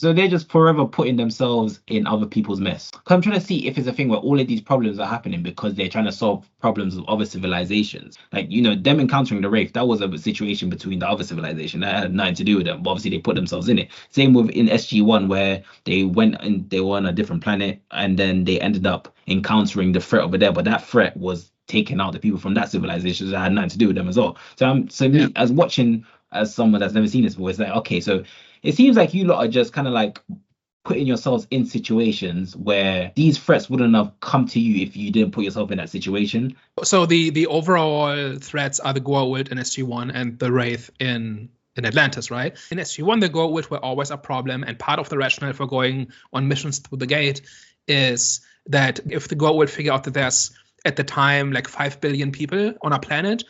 So they're just forever putting themselves in other people's mess. 'Cause I'm trying to see if it's a thing where all of these problems are happening because they're trying to solve problems of other civilizations. Like, them encountering the Wraith, that was a situation between the other civilization. That had nothing to do with them. But obviously, they put themselves in it. Same with in SG-1, where they went and they were on a different planet and then they ended up encountering the threat over there. But that threat was taking out the people from that civilization that had nothing to do with them as well. So me, as watching as someone that's never seen this before, it's like, okay, so it seems like you lot are just kind of like putting yourselves in situations where these threats wouldn't have come to you if you didn't put yourself in that situation. So the overall threats are the Goa'uld in SG-1 and the Wraith in Atlantis, right? In SG-1, the Goa'uld were always a problem, and part of the rationale for going on missions through the gate is that if the Goa'uld figure out that there's, at the time, like 5 billion people on a planet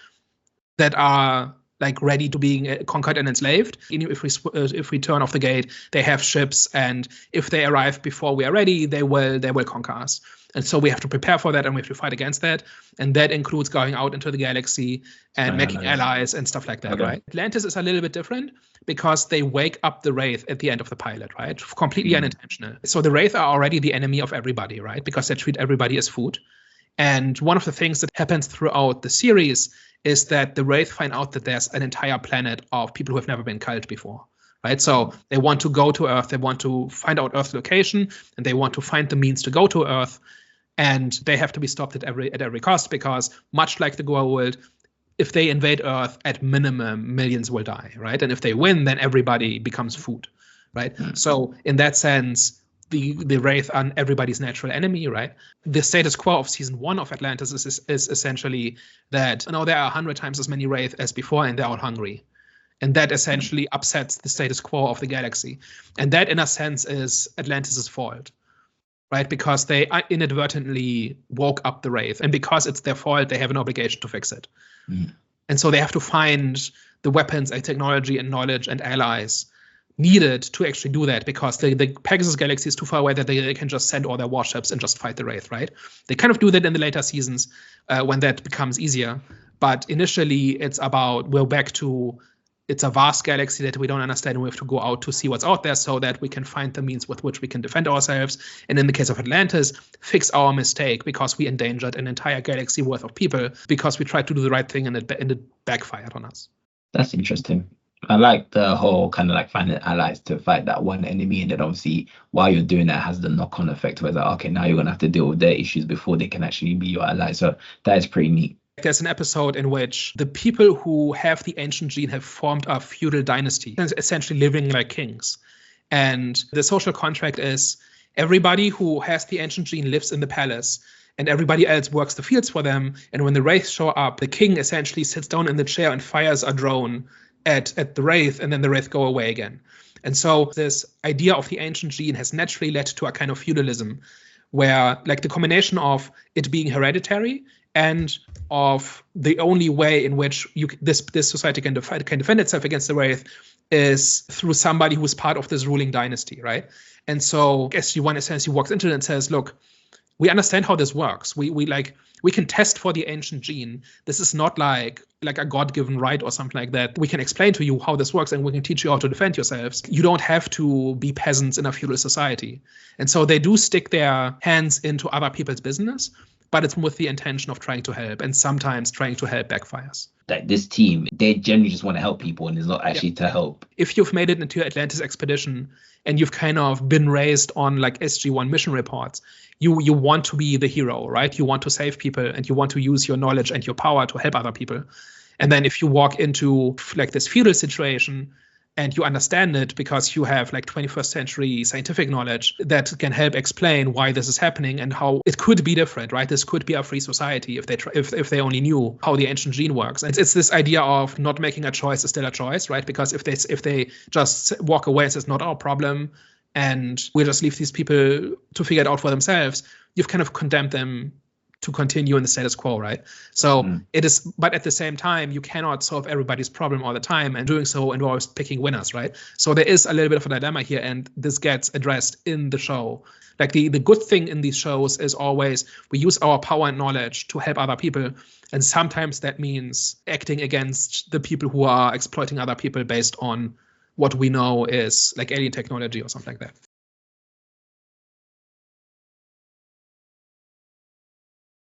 that are like ready to being conquered and enslaved. If we turn off the gate, they have ships, and if they arrive before we are ready, they will conquer us. And so we have to prepare for that, and we have to fight against that. And that includes going out into the galaxy and making allies and stuff like that, okay. Right? Atlantis is a little bit different because they wake up the Wraith at the end of the pilot, right? Completely unintentional. So the Wraith are already the enemy of everybody, right? Because they treat everybody as food. And one of the things that happens throughout the series is that the Wraith find out that there's an entire planet of people who have never been culled before, right? So they want to go to Earth, they want to find out Earth's location, and they want to find the means to go to Earth, and they have to be stopped at every cost, because much like the Goa'uld, if they invade Earth, at minimum, millions will die, right? And if they win, then everybody becomes food, right? Mm-hmm. So in that sense, the Wraith are everybody's natural enemy, right? The status quo of season 1 of Atlantis is essentially that, there are 100 times as many Wraith as before, and they're all hungry. And that essentially upsets the status quo of the galaxy. And that, in a sense, is Atlantis' fault, right? Because they inadvertently woke up the Wraith. And because it's their fault, they have an obligation to fix it. Mm. And so they have to find the weapons and technology and knowledge and allies needed to actually do that, because the Pegasus galaxy is too far away that they can just send all their warships and just fight the Wraith, right? They kind of do that in the later seasons when that becomes easier. But initially, it's about, we're back to, it's a vast galaxy that we don't understand, and we have to go out to see what's out there so that we can find the means with which we can defend ourselves. And in the case of Atlantis, fix our mistake because we endangered an entire galaxy worth of people because we tried to do the right thing and it backfired on us. That's interesting. I like the whole kind of like finding allies to fight that one enemy, and then obviously while you're doing that has the knock-on effect where it's like, okay, now you're gonna have to deal with their issues before they can actually be your ally. So that is pretty neat. There's an episode in which the people who have the ancient gene have formed a feudal dynasty, essentially living like kings. And the social contract is everybody who has the ancient gene lives in the palace, and everybody else works the fields for them. And when the Wraith show up, the king essentially sits down in the chair and fires a drone at the Wraith, and then the Wraith go away again. And so this idea of the ancient gene has naturally led to a kind of feudalism where, like, the combination of it being hereditary and of the only way in which this society can defend itself against the Wraith is through somebody who's part of this ruling dynasty, right? And so SG-1 essentially walks into it and says, look, we understand how this works. We can test for the ancient gene. This is not like a God-given right or something like that. We can explain to you how this works, and we can teach you how to defend yourselves. You don't have to be peasants in a feudal society. And so they do stick their hands into other people's business, but it's with the intention of trying to help, and sometimes trying to help backfires. Like this team, they generally just want to help people, and it's not actually to help. If you've made it into your Atlantis expedition and you've kind of been raised on like SG-1 mission reports, you want to be the hero, right? You want to save people, and you want to use your knowledge and your power to help other people. And then if you walk into like this feudal situation and you understand it because you have like 21st century scientific knowledge that can help explain why this is happening and how it could be different, right? This could be a free society if they only knew how the ancient gene works. And it's this idea of not making a choice is still a choice, right? Because if they just walk away and say it's not our problem and we'll just leave these people to figure it out for themselves, you've kind of condemned them to continue in the status quo, right? So it is, but at the same time, you cannot solve everybody's problem all the time, and doing so involves picking winners, right? So there is a little bit of a dilemma here, and this gets addressed in the show. Like the good thing in these shows is always we use our power and knowledge to help other people, and sometimes that means acting against the people who are exploiting other people based on what we know is like alien technology or something like that.